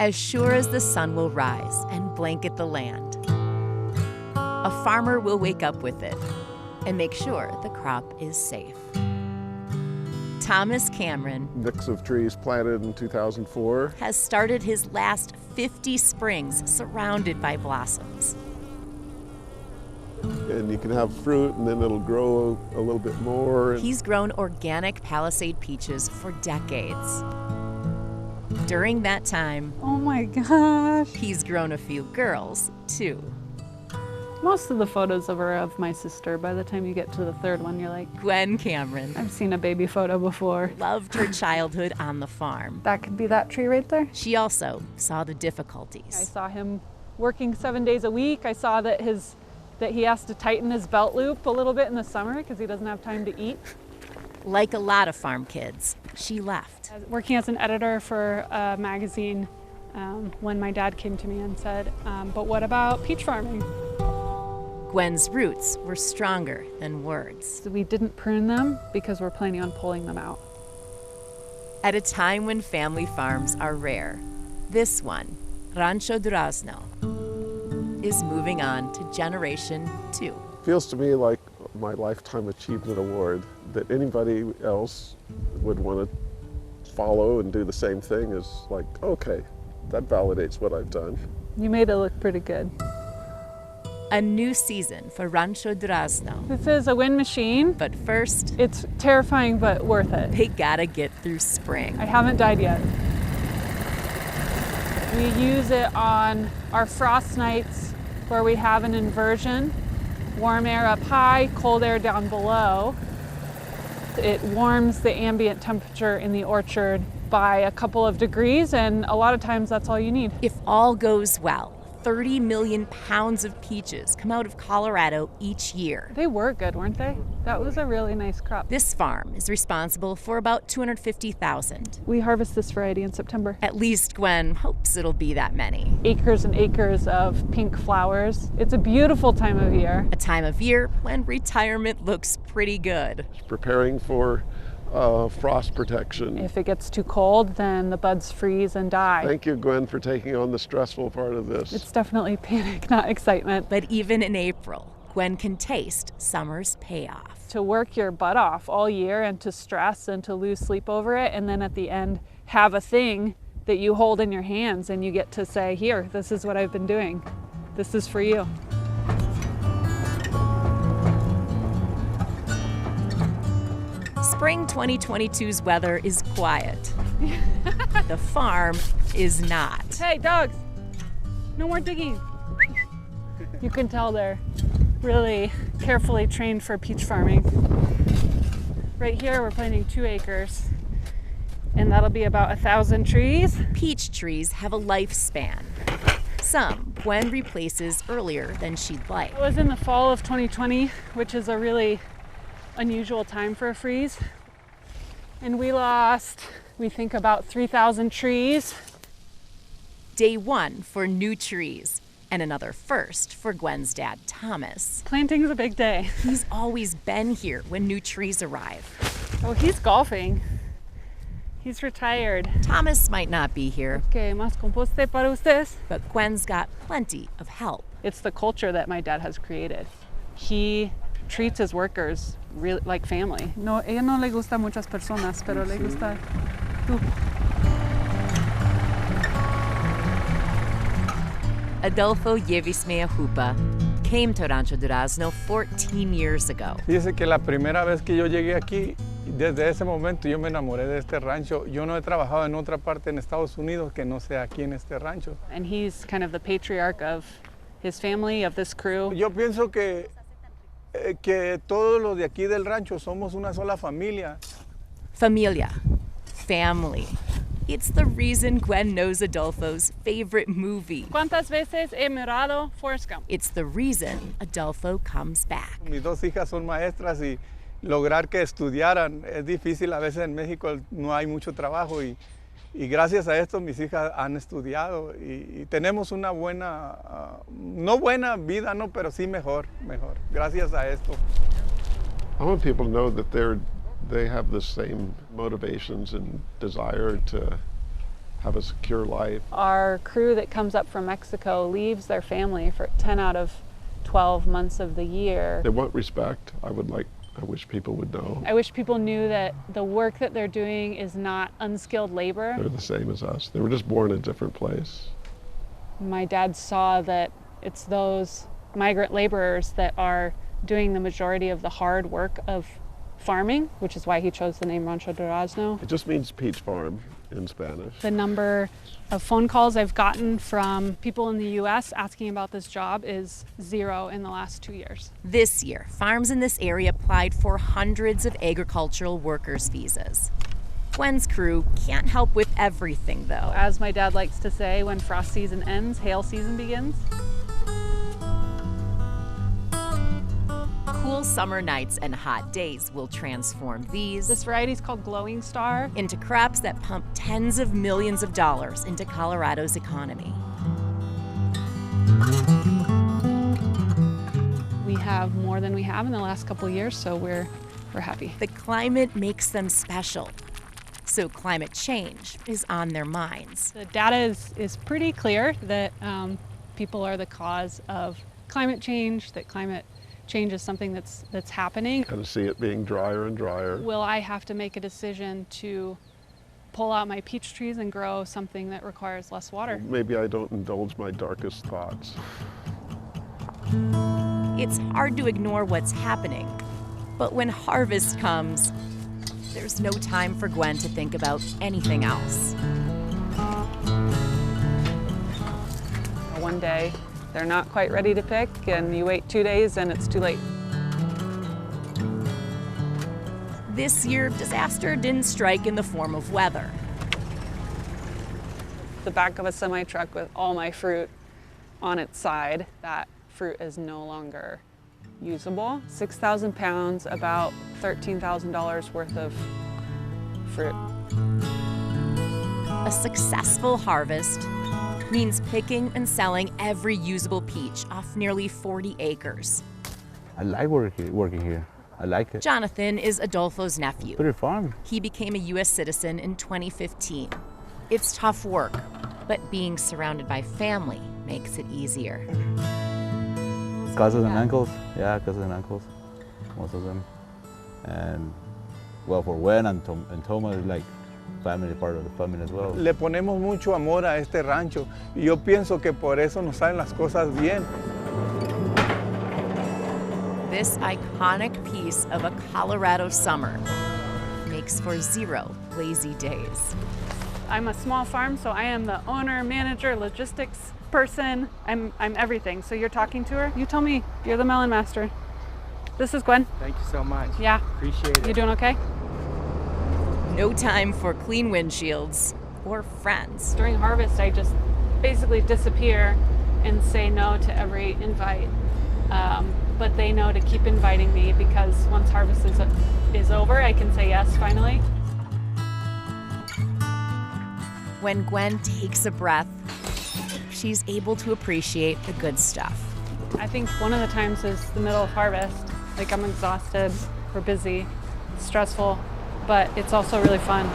as sure as the sun will rise and blanket the land, a farmer will wake up with it and make sure the crop is safe. Thomas Cameron, Mix of trees planted in 2004. has started his last 50 springs surrounded by blossoms. And you can have fruit and then it'll grow a little bit more. He's grown organic Palisade peaches for decades. During that time, Oh my gosh. he's grown a few girls, too. Most of the photos are of my sister. By the time you get to the third one, you're like, Gwen Cameron I've seen a baby photo before. loved her childhood on the farm. That could be that tree right there. She also saw the I difficulties. saw him working 7 days a week. I saw that he has to tighten his belt loop a little bit in the summer because he doesn't have time to eat. Like a lot of farm kids, she left. Working as an editor for a magazine, when my dad came to me and said, but what about peach farming? Gwen's roots were stronger than words. So we didn't prune them because we're planning on pulling them out. At a time when family farms are rare, this one, Rancho Durazno, is moving on to generation 2. Feels to me like my Lifetime Achievement Award that anybody else would want to follow and do the same thing is like, okay, that validates what I've done. You made it look pretty good. A new season for Rancho Durazno. This is a wind machine. But first, It's terrifying, but worth it. they gotta get through spring. I haven't died yet. We use it on our frost nights where we have an inversion. Warm air up high, cold air down below. It warms the ambient temperature in the orchard by a couple of degrees, and a lot of times that's all you need. If all goes well, 30 million pounds of peaches come out of Colorado each year. They were good, weren't they? That was a really nice crop. This farm is responsible for about 250,000. We harvest this variety in September. At least Gwen hopes it'll be that many. Acres and acres of pink flowers. It's a beautiful time of year. A time of year when retirement looks pretty good. Preparing for frost protection. If it gets too cold, then the buds freeze and die. Thank you, Gwen, for taking on the stressful part of this. It's definitely panic, not excitement. But even in April, Gwen can taste summer's payoff. To work your butt off all year and to stress and to lose sleep over it, and then at the end have a thing that you hold in your hands and you get to say, here, this is what I've been doing. This is for you. Spring 2022's weather is quiet. The farm is not. Hey, dogs, no more digging. You can tell they're really carefully trained for peach farming. Right here, we're planting 2 acres, and that'll be about 1,000 trees. Peach trees have a lifespan. Some Gwen replaces earlier than she'd like. It was in the fall of 2020, which is a really unusual time for a freeze. And we lost, we think, about 3,000 trees. Day 1 for new trees, and another first for Gwen's dad, Thomas. Planting's a big day. He's always been here when new trees arrive. Oh, he's golfing. He's retired. Thomas might not be here, Okay, más composte para ustedes. but Gwen's got plenty of help. It's the culture that my dad has created. He treats his workers really like family. No, ella no le gusta muchas personas, pero le gusta tú. Adolfo Yevismea-Hupa came to Rancho Durazno 14 years ago. Fíjese que la primera vez que yo llegué aquí, desde ese momento yo me enamoré de este rancho. Yo no he trabajado en otra parte en Estados Unidos que no sea aquí en este rancho. And he's kind of the patriarch of his family, of this crew. Yo pienso que todos los de aquí del rancho somos una sola familia. Familia, family. It's the reason Gwen knows Adolfo's favorite movie. ¿Cuántas veces he mirado Forrest Gump? It's the reason Adolfo comes back. Mis 2 hijas son maestras y lograr que estudiaran es difícil. A veces en México no hay mucho trabajo y gracias a esto mis hijas han estudiado y tenemos una buena, no buena vida, no, pero sí mejor, gracias a esto. I want people to know that they have the same motivations and desire to have a secure life. Our crew that comes up from Mexico leaves their family for 10 out of 12 months of the year. They want respect. I wish people would know. I wish people knew that the work that they're doing is not unskilled labor. They're the same as us. They were just born in a different place. My dad saw that it's those migrant laborers that are doing the majority of the hard work of farming, which is why he chose the name Rancho Durazno. It just means peach farm in Spanish. The number of phone calls I've gotten from people in the US asking about this job is 0 in the last 2 years. This year, farms in this area applied for hundreds of agricultural workers' visas. Gwen's crew can't help with everything, though. As my dad likes to say, when frost season ends, hail season begins. Cool summer nights and hot days will transform these This variety is called Glowing Star. into crops that pump tens of millions of dollars into Colorado's economy. We have more than we have in the last couple of years, so we're happy. The climate makes them special, so climate change is on their minds. The data is pretty clear that people are the cause of climate change, that climate change is something that's happening. Kind of see it being drier and drier. Will I have to make a decision to pull out my peach trees and grow something that requires less water? Maybe I don't indulge my darkest thoughts. It's hard to ignore what's happening, but when harvest comes, there's no time for Gwen to think about anything else. One day, they're not quite ready to pick, and you wait 2 days and it's too late. This year, disaster didn't strike in the form of weather. The back of a semi-truck with all my fruit on its side, that fruit is no longer usable. 6,000 pounds, about $13,000 worth of fruit. A successful harvest means picking and selling every usable peach off nearly 40 acres. I like working here. I like it. Jonathan is Adolfo's nephew. Pretty fun. He became a U.S. citizen in 2015. It's tough work, but being surrounded by family makes it easier. Cousins and uncles. Yeah, cousins and uncles. Most of them. And well, for Gwen and Thomas, like family, part of the family as well. Le ponemos mucho amor a este rancho y yo pienso que por eso nos salen las cosas bien. This iconic piece of a Colorado summer makes for 0 lazy days. I'm a small farm, so I am the owner, manager, logistics person. I'm everything. So you're talking to her? You tell me. You're the melon master. This is Gwen. Thank you so much. Yeah. Appreciate it. You doing okay? No time for clean windshields or friends. During harvest, I just basically disappear and say no to every invite. But they know to keep inviting me because once harvest is over, I can say yes finally. When Gwen takes a breath, she's able to appreciate the good stuff. I think one of the times is the middle of harvest. Like I'm exhausted, we're busy, stressful, but it's also really fun.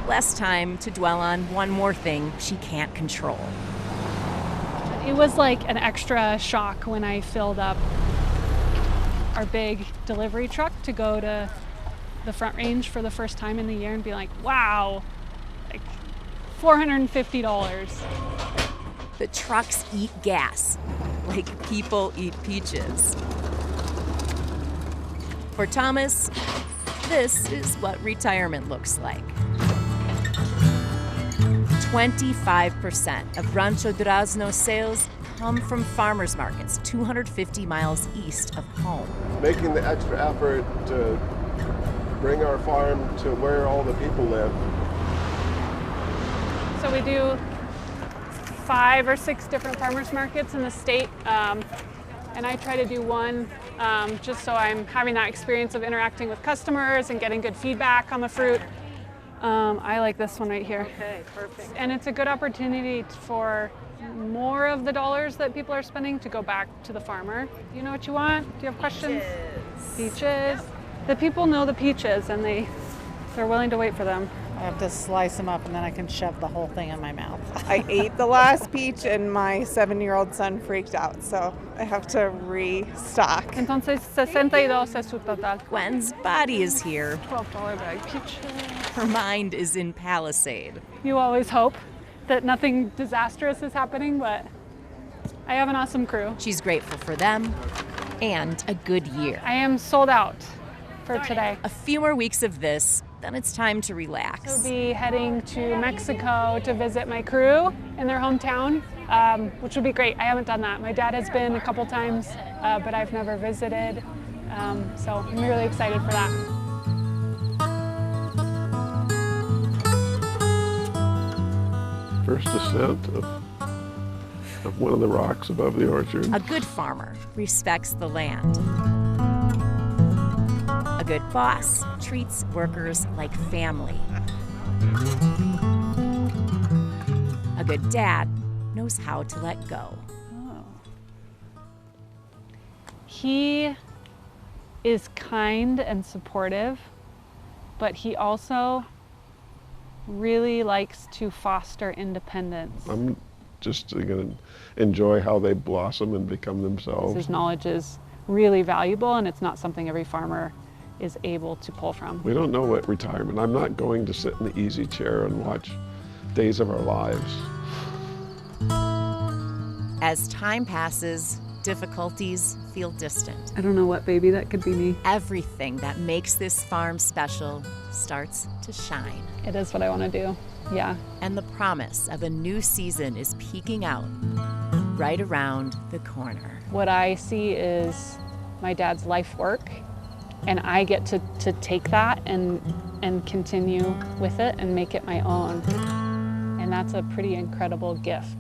Less time to dwell on one more thing she can't control. It was like an extra shock when I filled up our big delivery truck to go to the Front Range for the first time in the year and be like, wow, like $450. The trucks eat gas like people eat peaches. For Thomas, this is what retirement looks like. 25% of Rancho Durazno sales come from farmers markets 250 miles east of home. Making the extra effort to bring our farm to where all the people live. So we do 5 or 6 different farmers markets in the state, and I try to do one just so I'm having that experience of interacting with customers and getting good feedback on the fruit. I like this one right here. Okay, perfect. And it's a good opportunity for more of the dollars that people are spending to go back to the farmer. Do you know what you want? Do you have questions? Peaches. Peaches. The people know the peaches and they're willing to wait for them. I have to slice them up and then I can shove the whole thing in my mouth. I ate the last peach and my 7-year-old son freaked out, so I have to restock. Entonces, 62 es su total. Gwen's body is here. $12 bag peaches. Her mind is in Palisade. You always hope that nothing disastrous is happening, but I have an awesome crew. She's grateful for them and a good year. I am sold out for today. A few more weeks of this, then it's time to I'll relax. be heading to Mexico to visit my crew in their hometown, which will be great. I haven't done that. My dad has been a couple times, but I've never visited. So I'm really excited for that. First ascent of one of the rocks above the orchard. A good farmer respects the land. A good boss treats workers like family. A good dad knows how to let go. He is kind and supportive, but he also really likes to foster independence. I'm just going to enjoy how they blossom and become themselves. His knowledge is really valuable, and it's not something every farmer is able to pull from. We don't know what retirement. I'm not going to sit in the easy chair and watch Days of Our Lives. As time passes, difficulties feel distant. I don't know what baby that could be me. Everything that makes this farm special starts to shine. It is what I want to do, yeah. And the promise of a new season is peeking out right around the corner. What I see is my dad's life work, and I get to take that and continue with it and make it my own. And that's a pretty incredible gift.